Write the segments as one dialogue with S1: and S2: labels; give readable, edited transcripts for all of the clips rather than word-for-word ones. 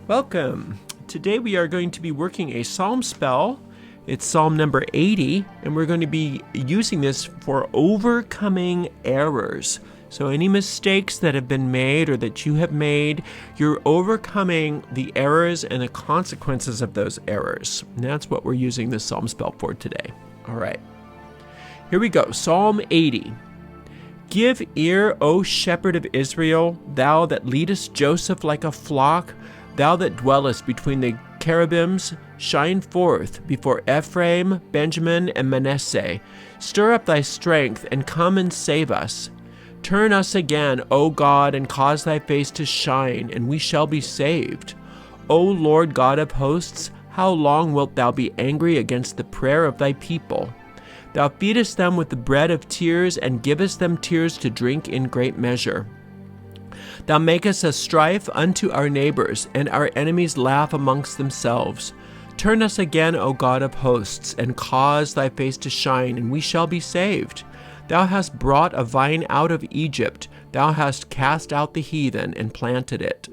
S1: Welcome. Today we are going to be working a psalm spell. It's Psalm number 80, and we're going to be using this for overcoming errors. So any mistakes that have been made or that you have made, you're overcoming the errors and the consequences of those errors. And that's what we're using this psalm spell for today. All right. Here we go. Psalm 80. Give ear, O shepherd of Israel, thou that leadest Joseph like a flock, thou that dwellest between the cherubims, shine forth before Ephraim, Benjamin, and Manasseh. Stir up thy strength, and come and save us. Turn us again, O God, and cause thy face to shine, and we shall be saved. O Lord God of hosts, how long wilt thou be angry against the prayer of thy people? Thou feedest them with the bread of tears, and givest them tears to drink in great measure. Thou makest us strife unto our neighbors, and our enemies laugh amongst themselves. Turn us again, O God of hosts, and cause thy face to shine, and we shall be saved. Thou hast brought a vine out of Egypt. Thou hast cast out the heathen, and planted it.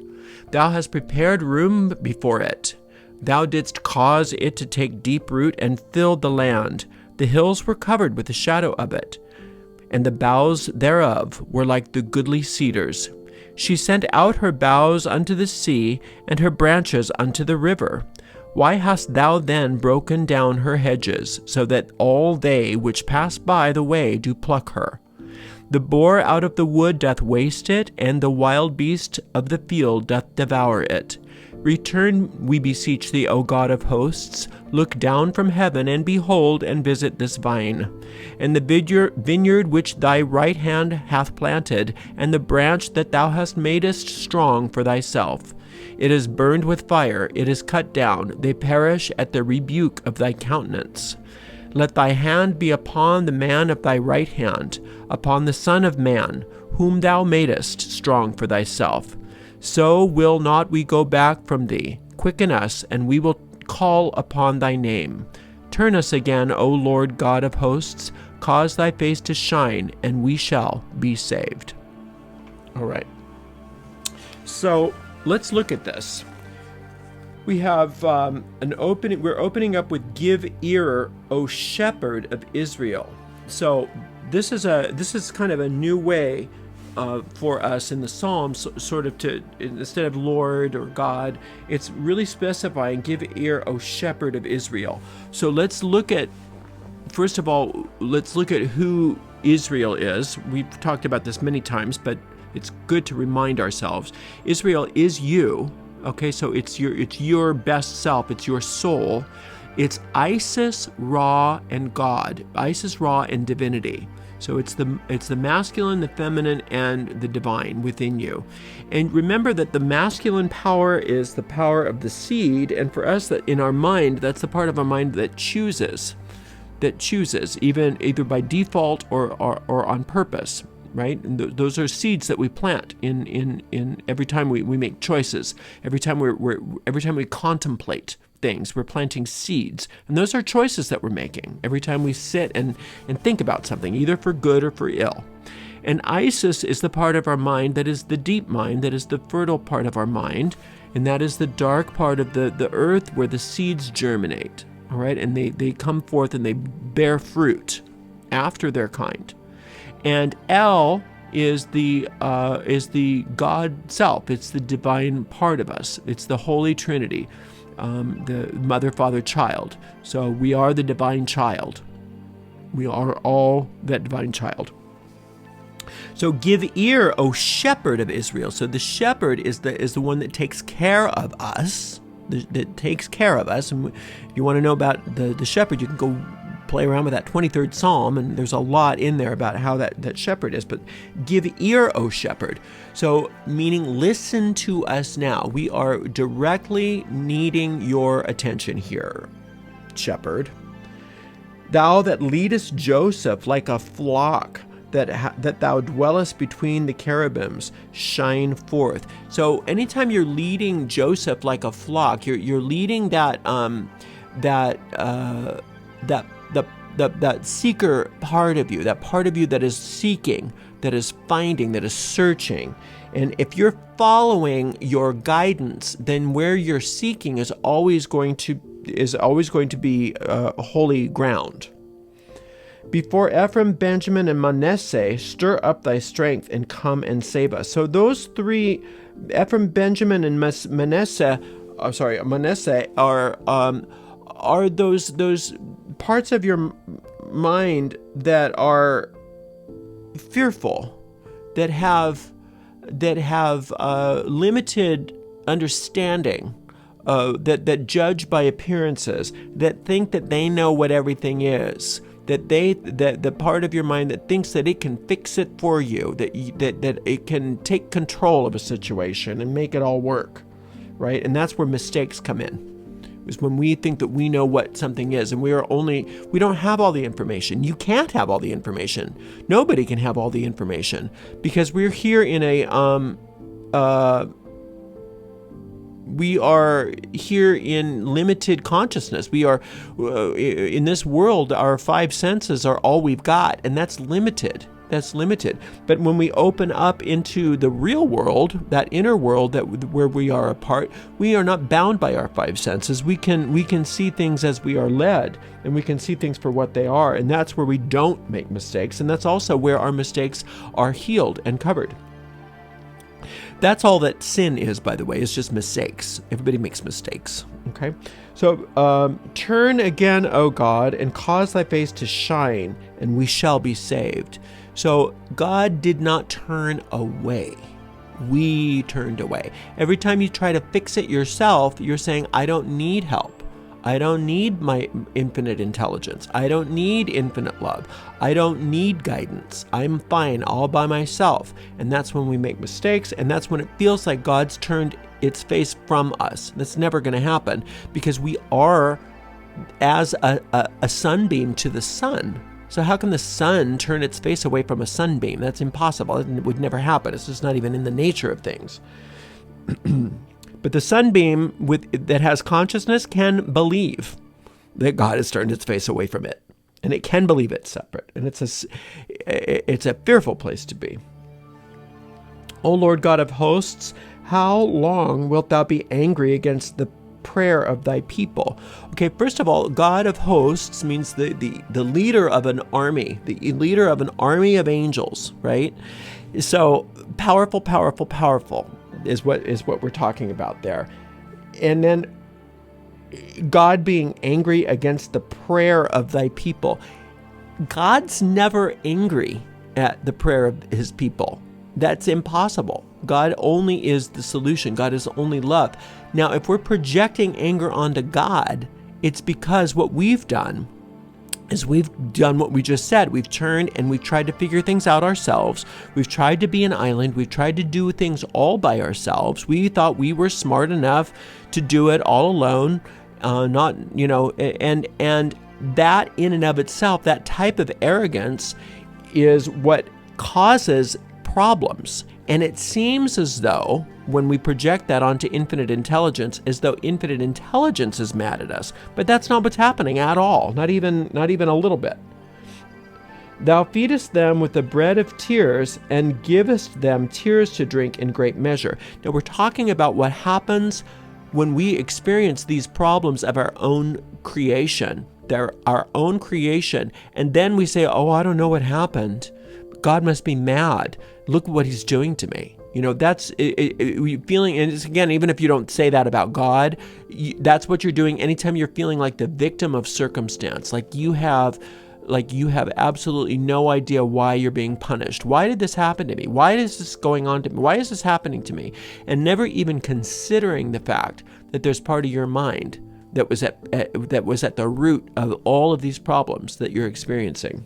S1: Thou hast prepared room before it. Thou didst cause it to take deep root, and filled the land. The hills were covered with the shadow of it, and the boughs thereof were like the goodly cedars. She sent out her boughs unto the sea, and her branches unto the river. Why hast thou then broken down her hedges, so that all they which pass by the way do pluck her? The boar out of the wood doth waste it, and the wild beast of the field doth devour it. Return, we beseech thee, O God of hosts. Look down from heaven, and behold, and visit this vine, and the vineyard which thy right hand hath planted, and the branch that thou hast madest strong for thyself. It is burned with fire, it is cut down, they perish at the rebuke of thy countenance. Let thy hand be upon the man of thy right hand, upon the Son of Man, whom thou madest strong for thyself. So will not we go back from thee. Quicken us, and we will call upon thy name. Turn us again, O Lord God of hosts. Cause thy face to shine, and we shall be saved. All right. So let's look at this. We have an opening. We're opening up with "Give ear, O shepherd of Israel." So this is kind of a new way for us in the Psalms, sort of to, instead of Lord or God, it's really specifying, give ear, O shepherd of Israel. So let's look at, first of all, let's look at who Israel is. We've talked about this many times, but it's good to remind ourselves. Israel is you, okay? So it's your best self, it's your soul. It's Isis, Ra, and God. Isis, Ra, and divinity. So it's the masculine, the feminine, and the divine within you. And remember that the masculine power is the power of the seed, and for us, that in our mind, that's the part of our mind that chooses, either by default or on purpose, right? And those are seeds that we plant in every time we make choices, every time we contemplate things, we're planting seeds. And those are choices that we're making every time we sit and think about something, either for good or for ill. And Isis is the part of our mind that is the deep mind, that is the fertile part of our mind, and that is the dark part of the earth where the seeds germinate, all right? And they come forth and they bear fruit after their kind. And El is the God self. It's the divine part of us. It's the Holy Trinity. The mother, father, child. So we are the divine child. We are all that divine child. So give ear, O shepherd of Israel. So the shepherd is the one that takes care of us. That takes care of us. And if you want to know about the shepherd, you can go play around with that 23rd Psalm, and there's a lot in there about how that shepherd is. But give ear, O shepherd. So meaning listen to us now. We are directly needing your attention here, shepherd. Thou that leadest Joseph like a flock, that thou dwellest between the cherubims, shine forth. So anytime you're leading Joseph like a flock, you're leading that seeker part of you, that part of you that is seeking, that is finding, that is searching. And if you're following your guidance, then where you're seeking is always going to be holy ground. Before Ephraim, Benjamin, and Manasseh, stir up thy strength and come and save us. So those three, Ephraim, Benjamin, and Manasseh, are those parts of your mind that are fearful, that have limited understanding, that judge by appearances, that think that they know what everything is, that the part of your mind that thinks that it can fix it for you, that it can take control of a situation and make it all work, right? And that's where mistakes come in. Is when we think that we know what something is, and we don't have all the information. You can't have all the information. Nobody can have all the information, because we're here in we are here in limited consciousness. We are in this world. Our five senses are all we've got, and that's limited. But when we open up into the real world, that inner world where we are a part, we are not bound by our five senses. We can see things as we are led, and we can see things for what they are, and that's where we don't make mistakes, and that's also where our mistakes are healed and covered. That's all that sin is, by the way, is just mistakes. Everybody makes mistakes, okay? So turn again, O God, and cause thy face to shine, and we shall be saved. So God did not turn away. We turned away. Every time you try to fix it yourself, you're saying, I don't need help. I don't need my infinite intelligence. I don't need infinite love. I don't need guidance. I'm fine all by myself. And that's when we make mistakes, and that's when it feels like God's turned its face from us. That's never going to happen, because we are as a sunbeam to the sun. So how can the sun turn its face away from a sunbeam? That's impossible. It would never happen. It's just not even in the nature of things. But the sunbeam that has consciousness can believe that God has turned its face away from it, and it can believe it's separate, and it's a fearful place to be. O Lord God of hosts, how long wilt thou be angry against the prayer of thy people? Okay, first of all, God of hosts means the leader of an army, the leader of an army of angels, right? So powerful is what we're talking about there. And then God being angry against the prayer of thy people. God's never angry at the prayer of his people. That's impossible. God only is the solution. God is only love. Now, if we're projecting anger onto God, it's because what we've done is we've done what we just said. We've turned and we've tried to figure things out ourselves. We've tried to be an island. We've tried to do things all by ourselves. We thought we were smart enough to do it all alone. And that in and of itself, that type of arrogance is what causes problems. And it seems as though when we project that onto infinite intelligence, as though infinite intelligence is mad at us. But that's not what's happening at all, not even a little bit. Thou feedest them with the bread of tears, and givest them tears to drink in great measure. Now we're talking about what happens when we experience these problems of our own creation. They're our own creation. And then we say, oh, I don't know what happened. God must be mad. Look what he's doing to me. That's feeling, and it's, again, even if you don't say that about God, that's what you're doing anytime you're feeling like the victim of circumstance, like you have absolutely no idea why you're being punished. Why did this happen to me? Why is this going on to me? Why is this happening to me? And never even considering the fact that there's part of your mind that was at the root of all of these problems that you're experiencing.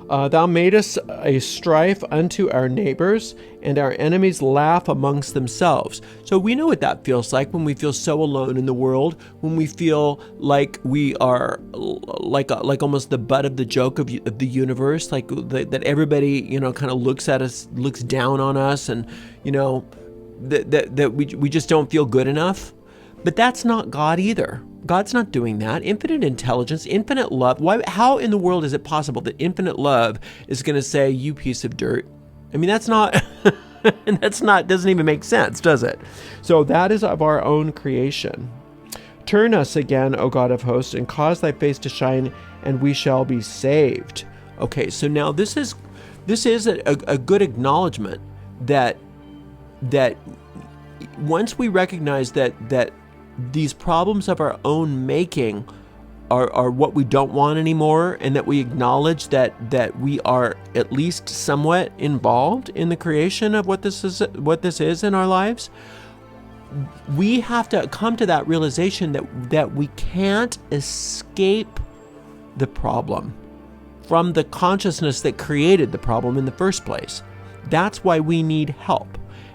S1: Thou madest a strife unto our neighbors, and our enemies laugh amongst themselves. So we know what that feels like when we feel so alone in the world, when we feel like we are like almost the butt of the joke of the universe, like that everybody kind of looks at us, looks down on us, and that we just don't feel good enough. But that's not God either. God's not doing that. Infinite intelligence, infinite love. How in the world is it possible that infinite love is going to say, you piece of dirt, I mean, that's not, doesn't even make sense, does it? So that is of our own creation. Turn us again, O God of hosts, and cause thy face to shine, and we shall be saved. Okay, so now this is a good acknowledgement that once we recognize that these problems of our own making are what we don't want anymore, and that we acknowledge that we are at least somewhat involved in the creation of what this is in our lives, we have to come to that realization that we can't escape the problem from the consciousness that created the problem in the first place. That's why we need help.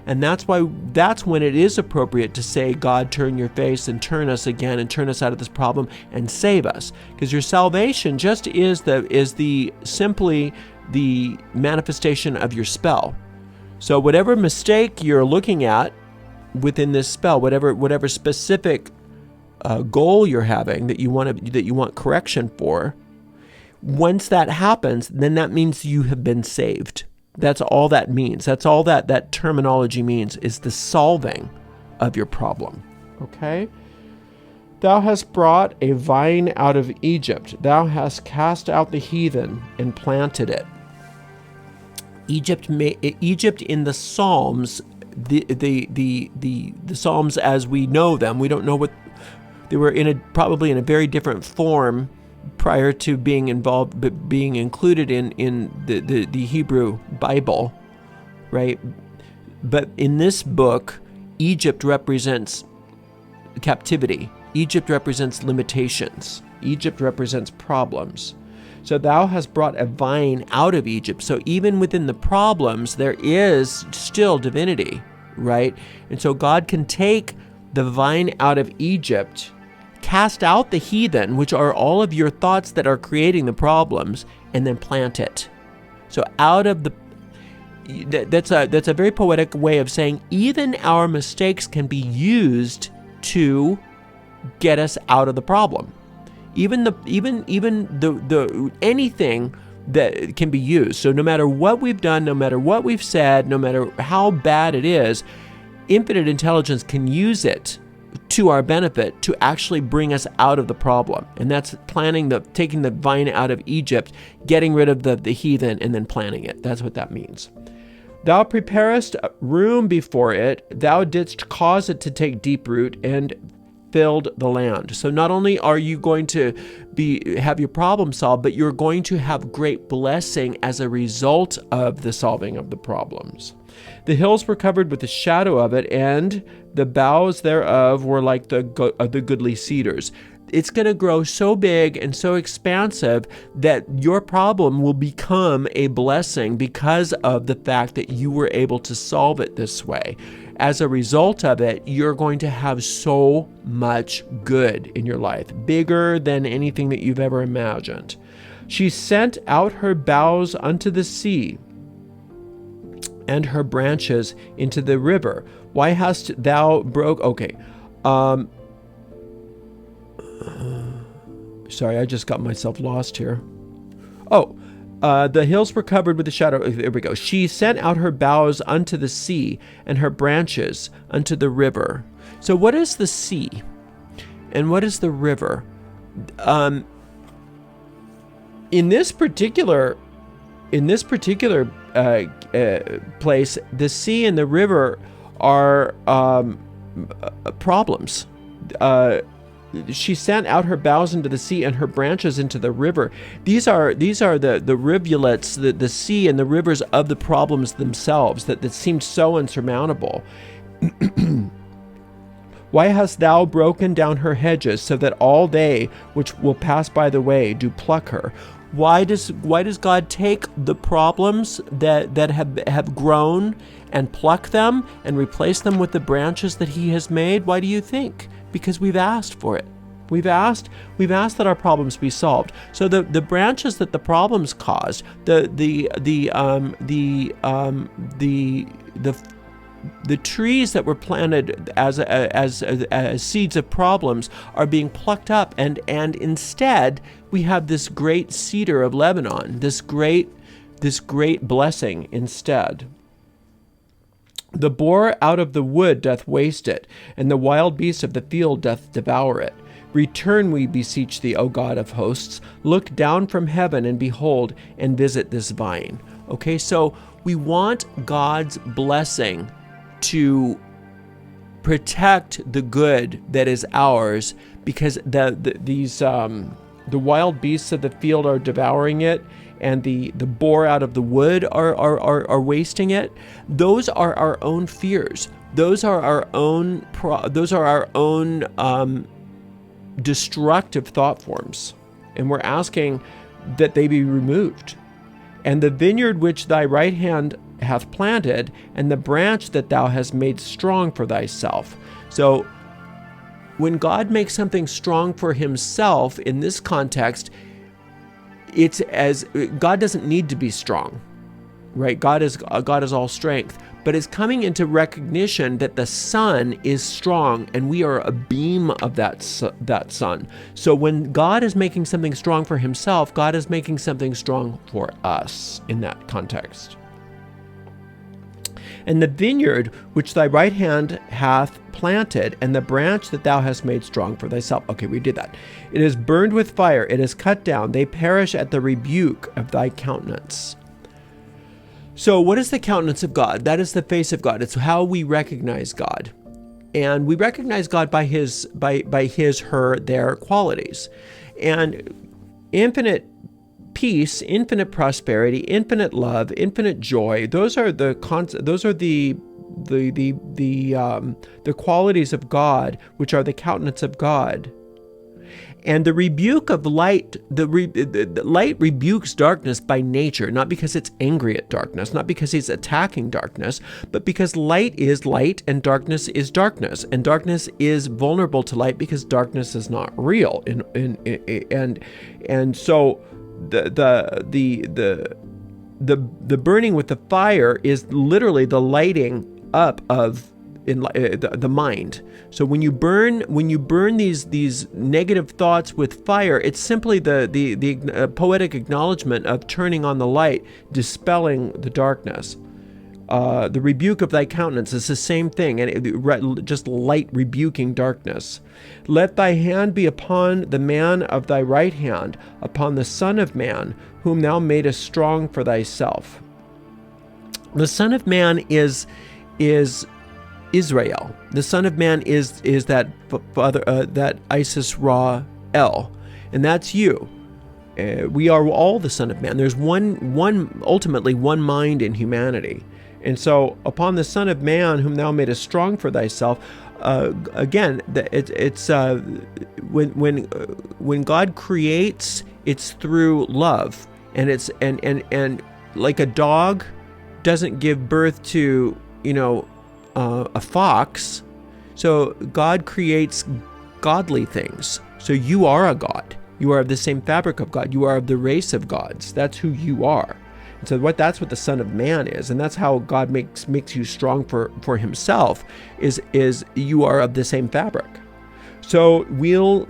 S1: And that's when it is appropriate to say, God, turn your face and turn us again and turn us out of this problem and save us. Because your salvation just is simply the manifestation of your spell. So whatever mistake you're looking at within this spell, whatever specific goal you're having that you want correction for, once that happens, then that means you have been saved. That's all that means. That's all that terminology means, is the solving of your problem. Okay? Thou hast brought a vine out of Egypt. Thou hast cast out the heathen and planted it. Egypt in the Psalms, the Psalms as we know them, we don't know what they were probably in a very different form prior to being included in the Hebrew Bible, right? But in this book, Egypt represents captivity. Egypt represents limitations. Egypt represents problems. So thou hast brought a vine out of Egypt. So even within the problems, there is still divinity, right? And so God can take the vine out of Egypt, cast out the heathen, which are all of your thoughts that are creating the problems, and then plant it. So out of that's a very poetic way of saying even our mistakes can be used to get us out of the problem. Even the anything that can be used. So no matter what we've done, no matter what we've said, no matter how bad it is, infinite intelligence can use it to our benefit to actually bring us out of the problem. And that's taking the vine out of Egypt, getting rid of the heathen, and then planting it. That's what that means. Thou preparest room before it. Thou didst cause it to take deep root and filled the land. So not only are you going to have your problem solved, but you're going to have great blessing as a result of the solving of the problems. The hills were covered with the shadow of it, and the boughs thereof were like the goodly cedars. It's going to grow so big and so expansive that your problem will become a blessing because of the fact that you were able to solve it this way. As a result of it, you're going to have so much good in your life, bigger than anything that you've ever imagined. She sent out her boughs unto the sea, and her branches into the river. Why hast thou Okay. Sorry, I just got myself lost here. The hills were covered with the shadow. There we go. She sent out her boughs unto the sea, and her branches unto the river. So what is the sea? And what is the river? In this particular place, the sea and the river are problems. She sent out her boughs into the sea and her branches into the river. These are the rivulets, the sea and the rivers of the problems themselves that seemed so insurmountable. Why hast thou broken down her hedges, so that all they which will pass by the way do pluck her? Why does God take the problems that have grown and pluck them and replace them with the branches that he has made? Why do you think? Because we've asked for it. We've asked that our problems be solved. So the branches that the problems caused, the trees that were planted as seeds of problems are being plucked up, and instead we have this great cedar of Lebanon, this great this great blessing instead. The boar out of the wood doth waste it, and the wild beast of the field doth devour it. Return, we beseech thee, O God of hosts. Look down from heaven and behold, and visit this vine. Okay, so we want God's blessing to protect the good that is ours, because the wild beasts of the field are devouring it, and the boar out of the wood are wasting it. Those are our own fears. Those are our own destructive thought forms, and we're asking that they be removed. And the vineyard which thy right hand hath planted, and the branch that thou hast made strong for thyself. So when God makes something strong for himself in this context, it's as God doesn't need to be strong, right? God is all strength, but it's coming into recognition that the sun is strong, and we are a beam of that sun. So when God is making something strong for himself, God is making something strong for us in that context. And the vineyard which thy right hand hath planted, and the branch that thou hast made strong for thyself. Okay, we did that. It is burned with fire, it is cut down, they perish at the rebuke of thy countenance. So what is the countenance of God? That is the face of God. It's how we recognize God. And we recognize God by his, her, their qualities. And infinite peace, infinite prosperity, infinite love, infinite joy. Those are the qualities of God, which are the countenance of God. And the rebuke of light, the light rebukes darkness by nature, not because it's angry at darkness, not because he's attacking darkness, but because light is light and darkness is darkness, and darkness is vulnerable to light because darkness is not real. And so the burning with the fire is literally the lighting up of the mind. So when you burn these negative thoughts with fire, it's simply the poetic acknowledgement of turning on the light, dispelling the darkness. The rebuke of thy countenance is the same thing, and just light rebuking darkness. Let thy hand be upon the man of thy right hand, upon the Son of Man, whom thou madest strong for thyself. The Son of Man is Israel. The Son of Man is that father, that Isis Ra El, and that's you. We are all the Son of Man. There's ultimately one mind in humanity. And so, upon the Son of Man, whom thou madest strong for thyself, again, it's when God creates, it's through love, and it's and like a dog doesn't give birth to a fox, so God creates godly things. So you are a God. You are of the same fabric of God. You are of the race of gods. That's who you are. And so that's what the Son of Man is, and that's how God makes you strong for himself, is you are of the same fabric. So will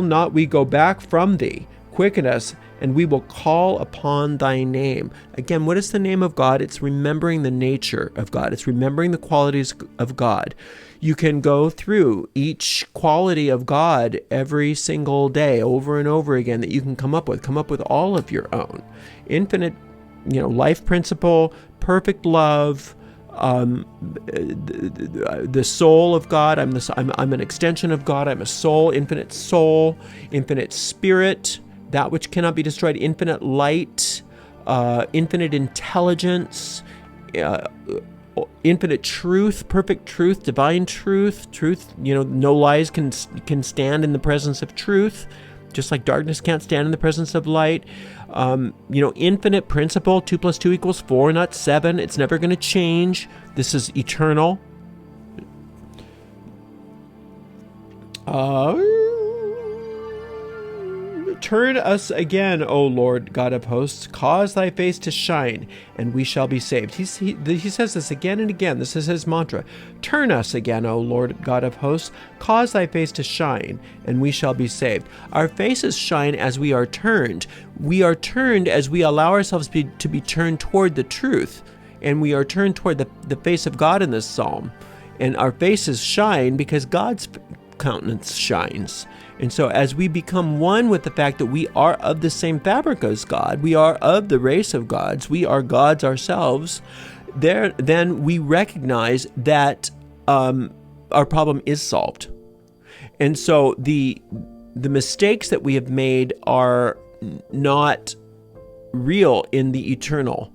S1: not we go back from thee? Quicken us, and we will call upon thy name. Again, what is the name of God? It's remembering the nature of God. It's remembering the qualities of God. You can go through each quality of God every single day, over and over again, that you can come up with all of your own. Infinite, life principle, perfect love, the soul of God. I'm an extension of God. I'm a soul, infinite spirit, that which cannot be destroyed, infinite light, infinite intelligence, infinite truth, perfect truth, divine truth, no lies can stand in the presence of truth, just like darkness can't stand in the presence of light. Infinite principle, 2 + 2 = 4, not 7. It's never going to change. This is eternal. Turn us again, O Lord God of hosts, cause thy face to shine, and we shall be saved. He says this again and again. This is his mantra. Turn us again, O Lord God of hosts, cause thy face to shine, and we shall be saved. Our faces shine as we are turned. We are turned as we allow ourselves to be turned toward the truth, and we are turned toward the face of God in this psalm. And our faces shine because God's countenance shines. And so as we become one with the fact that we are of the same fabric as God, we are of the race of gods, we are gods ourselves, then we recognize that our problem is solved. And so the mistakes that we have made are not real in the eternal.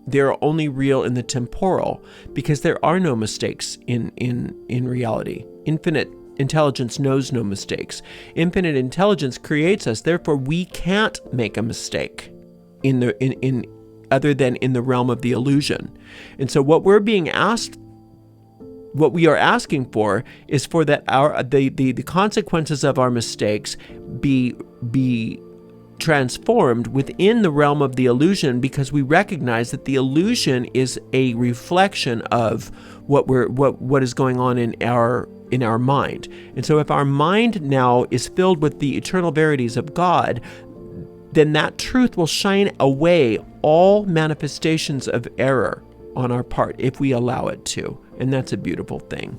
S1: They're only real in the temporal, because there are no mistakes in reality. Infinite intelligence knows no mistakes. Infinite intelligence creates us. Therefore, we can't make a mistake in other than in the realm of the illusion. And so what we are asking for is for that the consequences of our mistakes be transformed within the realm of the illusion, because we recognize that the illusion is a reflection of what is going on in our mind. And so if our mind now is filled with the eternal verities of God, then that truth will shine away all manifestations of error on our part if we allow it to. And that's a beautiful thing.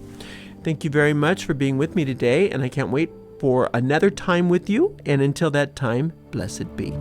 S1: Thank you very much for being with me today, and I can't wait for another time with you. And until that time, blessed be.